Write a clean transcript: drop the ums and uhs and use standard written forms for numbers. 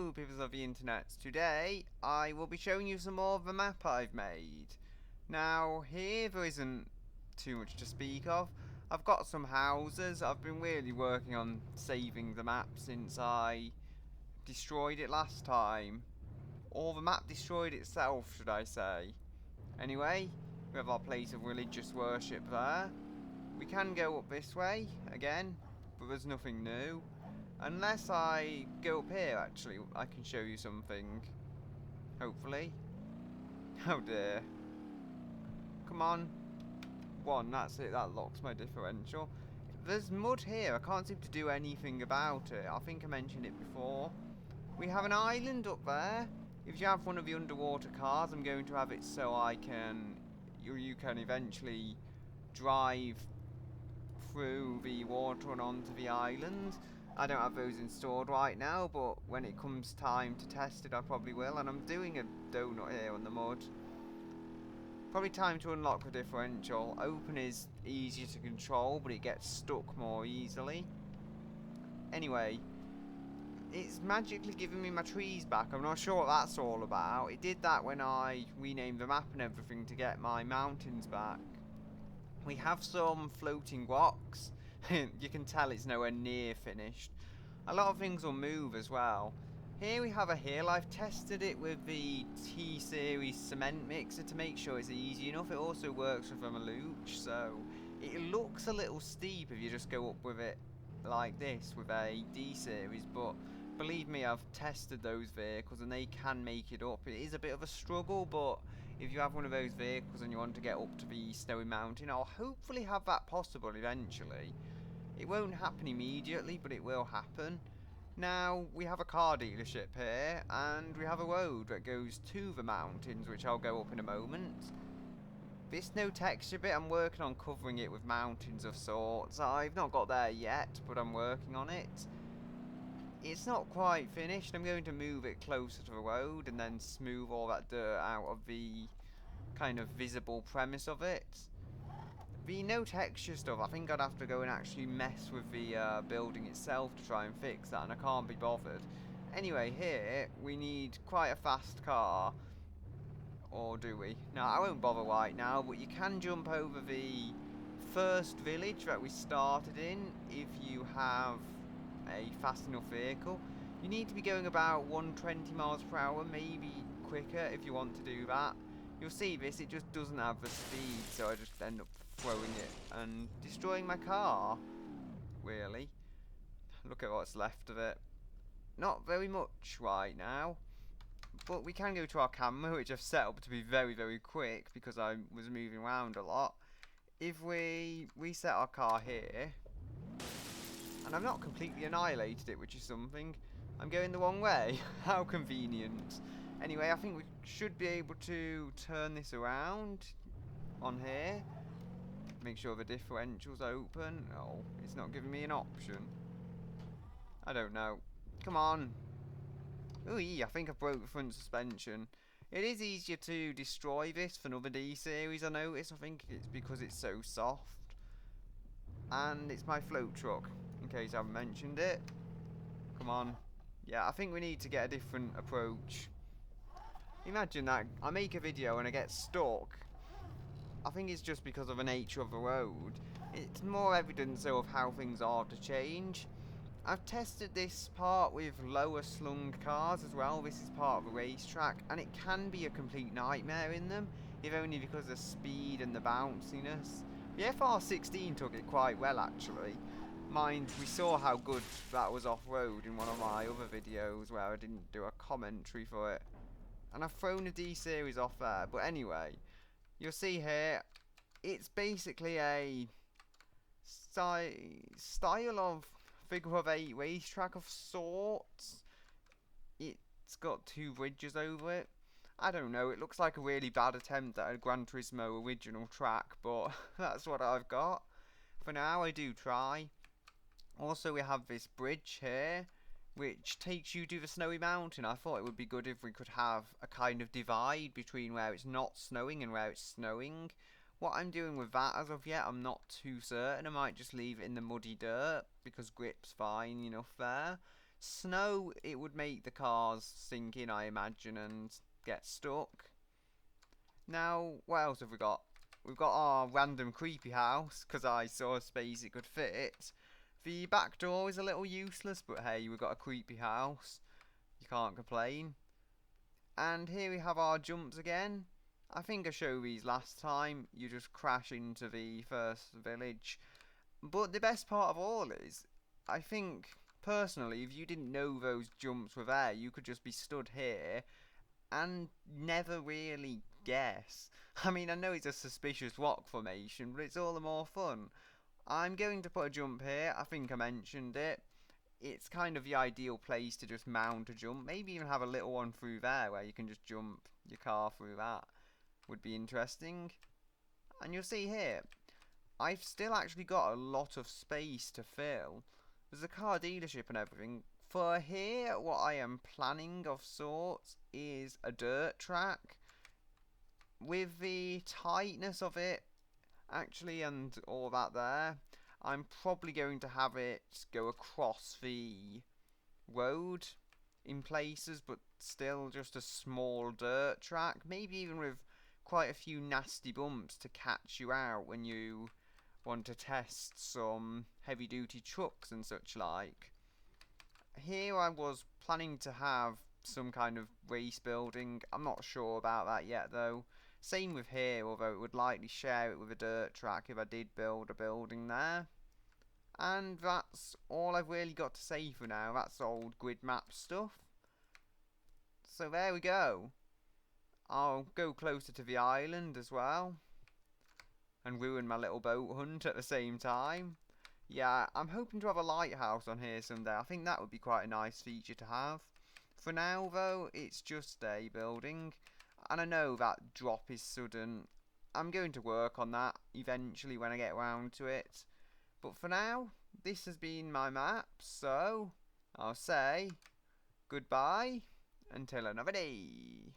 Hello people of the internet. Today I will be showing you some more of the map I've made. Now here there isn't too much to speak of. I've got some houses. I've been really working on saving the map since I destroyed it last time. Or the map destroyed itself, should I say. Anyway, we have our place of religious worship there. We can go up this way again, but there's nothing new. Unless I go up here, actually, I can show you something. Hopefully. Oh dear. Come on. One, that's it, that locks my differential. There's mud here, I can't seem to do anything about it. I think I mentioned it before. We have an island up there. If you have one of the underwater cars, I'm going to have it so you can eventually drive through the water and onto the island. I don't have those installed right now, but when it comes time to test it, I probably will. And I'm doing a donut here on the mud. Probably time to unlock the differential. Open is easier to control, but it gets stuck more easily. Anyway, it's magically giving me my trees back. I'm not sure what that's all about. It did that when I renamed the map and everything to get my mountains back. We have some floating rocks. You can tell it's nowhere near finished. A lot of things will move as well. Here we have a hill. I've tested it with the T-Series cement mixer to make sure it's easy enough. It also works with a Maluch, so it looks a little steep if you just go up with it like this with a D-Series, but believe me, I've tested those vehicles and they can make it up. It is a bit of a struggle, but if you have one of those vehicles and you want to get up to the snowy mountain, I'll hopefully have that possible eventually. It won't happen immediately, but it will happen. Now, we have a car dealership here, and we have a road that goes to the mountains, which I'll go up in a moment. This no texture bit, I'm working on covering it with mountains of sorts. I've not got there yet, but I'm working on it. It's not quite finished. I'm going to move it closer to the road and then smooth all that dirt out of the kind of visible premise of it. The no texture stuff, I think I'd have to go and actually mess with the building itself to try and fix that, and I can't be bothered. Anyway, here we need quite a fast car. Or do we? No, I won't bother right now, but you can jump over the first village that we started in if you have a fast enough vehicle. You need to be going about 120 miles per hour, maybe quicker if you want to do that. You'll see this, it just doesn't have the speed, so I just end up throwing it and destroying my car. Really. Look at what's left of it. Not very much right now. But we can go to our camera, which I've set up to be very, very quick because I was moving around a lot. If we reset our car here, and I've not completely annihilated it, which is something. I'm going the wrong way. How convenient. Anyway, I think we should be able to turn this around on here. Make sure the differential's open. Oh, it's not giving me an option. I don't know. Come on. Ooh, I think I broke the front suspension. It is easier to destroy this than other D-Series, I noticed. I think it's because it's so soft. And it's my float truck, in case I haven't mentioned it. Come on. Yeah, I think we need to get a different approach. Imagine that. I make a video and I get stuck. I think it's just because of the nature of the road. It's more evidence, though, of how things are to change. I've tested this part with lower slung cars as well. This is part of a racetrack, and it can be a complete nightmare in them, if only because of the speed and the bounciness. The FR16 took it quite well, actually. Mind, we saw how good that was off-road in one of my other videos where I didn't do a commentary for it. And I've thrown a D-Series off there, but anyway, you'll see here, it's basically a style of figure of 8 racetrack of sorts. It's got 2 bridges over it. I don't know, it looks like a really bad attempt at a Gran Turismo original track, but that's what I've got. For now, I do try. Also, we have this bridge here, which takes you to the snowy mountain. I thought it would be good if we could have a kind of divide between where it's not snowing and where it's snowing. What I'm doing with that as of yet, I'm not too certain. I might just leave it in the muddy dirt because grip's fine enough there. Snow, it would make the cars sink in, I imagine, and get stuck. Now, what else have we got? We've got our random creepy house, because I saw a space it could fit. The back door is a little useless, but hey, we've got a creepy house. You can't complain. And here we have our jumps again. I think I showed these last time. You just crash into the first village. But the best part of all is, I think, personally, if you didn't know those jumps were there, you could just be stood here and never really guess. I mean, I know it's a suspicious rock formation, but it's all the more fun. I'm going to put a jump here. I think I mentioned it. It's kind of the ideal place to just mount a jump. Maybe even have a little one through there where you can just jump your car through that. Would be interesting. And you'll see here, I've still actually got a lot of space to fill. There's a car dealership and everything. For here, what I am planning of sorts is a dirt track. With the tightness of it, actually, and all that there, I'm probably going to have it go across the road in places, but still just a small dirt track. Maybe even with quite a few nasty bumps to catch you out when you want to test some heavy duty trucks and such like. Here I was planning to have some kind of race building. I'm not sure about that yet though. Same with here, although it would likely share it with a dirt track if I did build a building there. And that's all I've really got to say for now. That's old grid map stuff. So there we go. I'll go closer to the island as well and ruin my little boat hunt at the same time. Yeah, I'm hoping to have a lighthouse on here someday. I think that would be quite a nice feature to have. For now though, it's just a building. And I know that drop is sudden. I'm going to work on that eventually when I get around to it. But for now, this has been my map, so I'll say goodbye until another day.